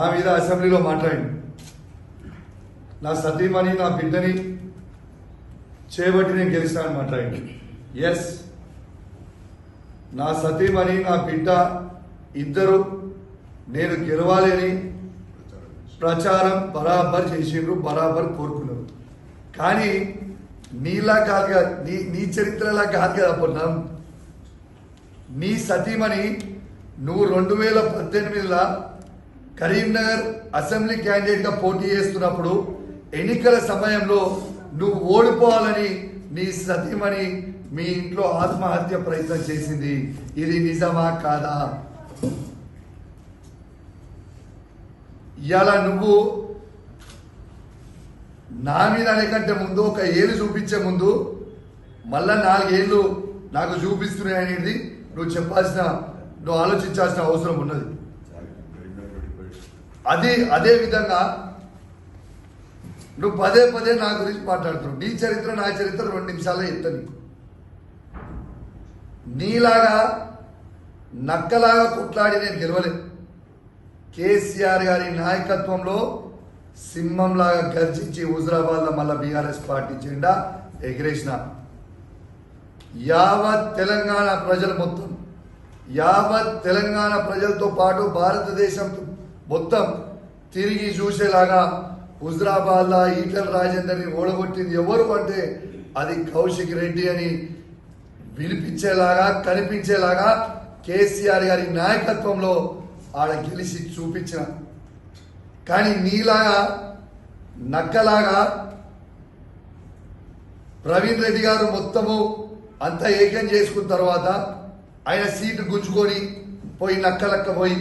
నా మీద అసెంబ్లీలో మాట్లాడింది. నా సతీమణి నా బిడ్డని చేయబట్టి నేను గెలిచినానని మాట్లాడింది. ఎస్, నా సతీమణి నా బిడ్డ ఇద్దరు నేను గెలవాలి అని ప్రచారం బరాబర్ చేసిండ్రు, బరాబర్ కోరుకున్నారు. కానీ నీలా కాదు కదా, నీ చరిత్రలా కాదు కదా పొన్నాం. నీ సతీమణి నువ్వు 2018లో కరీంనగర్ అసెంబ్లీ క్యాండిడేట్గా పోటీ చేస్తున్నప్పుడు ఎన్నికల సమయంలో నువ్వు ఓడిపోవాలని నీ సతీమణి మీ ఇంట్లో ఆత్మహత్య ప్రయత్నం చేసింది. ఇది నిజమా కాదా? ఇవాళ నువ్వు నా మీద అనేకంటే ముందు ఒక ఏళ్ళు చూపించే ముందు మళ్ళా 4 ఏళ్ళు నాకు చూపిస్తున్నాయి అనేది నువ్వు ఆలోచించాల్సిన అవసరం ఉన్నది. అదే విధంగా నువ్వు పదే పదే నా గురించి మాట్లాడుతున్నావు. నీ చరిత్ర నా చరిత్ర 2 నిమిషాలే చెప్తాను. నీలాగా నక్కలాగా కొట్లాడి నేను గెలవలేదు. కేసీఆర్ గారి నాయకత్వంలో సింహంలాగా గర్జించి హుజరాబాద్లో మళ్ళా బీఆర్ఎస్ పార్టీ జెండా ఎగిరేసిన యావత్ తెలంగాణ ప్రజలు మొత్తం, యావత్ తెలంగాణ ప్రజలతో పాటు భారతదేశం మొత్తం తిరిగి చూసేలాగా హుజరాబాద్లో ఈటల రాజేందర్ని ఓడగొట్టింది ఎవరు అంటే అది కౌశిక్ రెడ్డి అని వినిపించేలాగా కనిపించేలాగా కేసీఆర్ గారి నాయకత్వంలో ఆడ గెలిచి చూపించిన. కానీ నీలాగా నక్కలాగా ప్రవీణ్ రెడ్డి గారు మొత్తము అంతా ఏకం చేసుకున్న తర్వాత ఆయన సీటు గుంజుకొని పోయి నక్కలక్క పోయి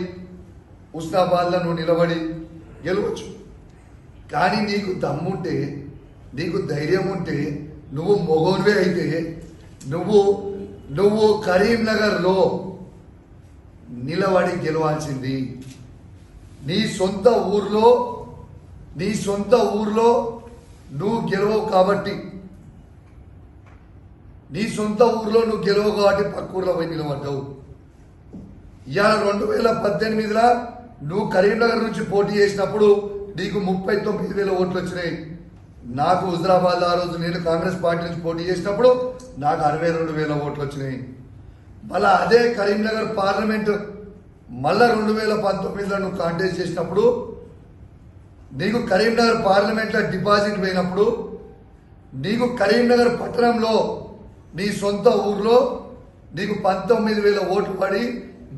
హుస్నాబాద్లో నువ్వు నిలబడి గెలవచ్చు. కానీ నీకు దమ్ముంటే, నీకు ధైర్యం ఉంటే, నువ్వు మొగోన్వే అయితే నువ్వు కరీంనగర్లో నిలబడి గెలవాల్సింది. నీ సొంత ఊర్లో నువ్వు గెలవవు కాబట్టి, పక్క ఊర్లో పోయి నిలబడ్డావు. ఇవాళ 2018లో నువ్వు కరీంనగర్ నుంచి పోటీ చేసినప్పుడు నీకు 39,000 ఓట్లు వచ్చినాయి. నాకు హుజరాబాద్ ఆ రోజు నేను కాంగ్రెస్ పార్టీ నుంచి పోటీ చేసినప్పుడు నాకు 62,000 ఓట్లు వచ్చినాయి. మళ్ళా అదే కరీంనగర్ పార్లమెంట్ మళ్ళా 2019లో నువ్వు కాంటెస్ట్ చేసినప్పుడు నీకు కరీంనగర్ పార్లమెంట్లో డిపాజిట్ పోయినప్పుడు నీకు కరీంనగర్ పట్టణంలో నీ సొంత ఊర్లో నీకు 19,000 ఓట్లు పడి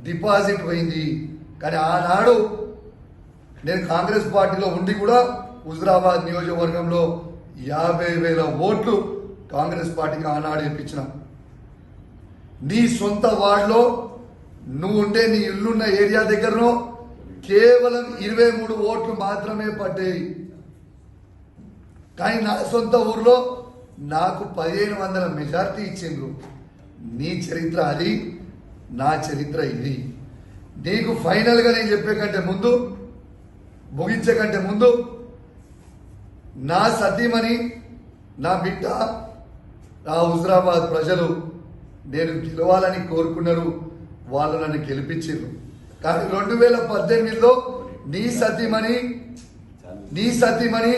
డిపాజిట్ పోయింది. కానీ ఆనాడు నేను కాంగ్రెస్ పార్టీలో ఉండి కూడా హుజరాబాద్ నియోజకవర్గంలో 50,000 ఓట్లు కాంగ్రెస్ పార్టీకి ఆనాడు ఇప్పించిన. నీ సొంత వార్డులో నువ్వు ఉండే నీ ఇల్లున్న ఏరియా దగ్గరలో కేవలం 23 ఓట్లు మాత్రమే పడ్డాయి. కానీ నా సొంత ఊర్లో నాకు 1,500 మెజార్టీ ఇచ్చిండ్రు. నీ చరిత్ర అది, నా చరిత్ర ఇది. నీకు ఫైనల్గా నేను చెప్పే కంటే ముందు, ముగించే కంటే ముందు, నా సతీమణి నా బిడ్డ నా హుజరాబాద్ ప్రజలు నేను గెలవాలని కోరుకున్నారు. వాళ్ళు నన్ను గెలిపించారు. కానీ 2018లో నీ సతీమణి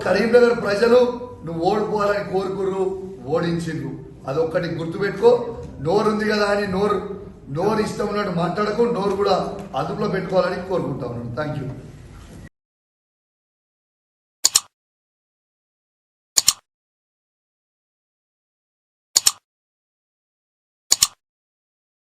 కరీంనగర్ ప్రజలు నువ్వు ఓడిపోవాలని కోరుకుర్రు, ఓడించిండ్రు. అదొక్కటి గుర్తుపెట్టుకో. నోరుంది కదా అని నోరు ఇష్టం ఉన్నట్టు మాట్లాడకు. నోరు కూడా అదుపులో పెట్టుకోవాలని కోరుకుంటా ఉన్నాను. Thank you.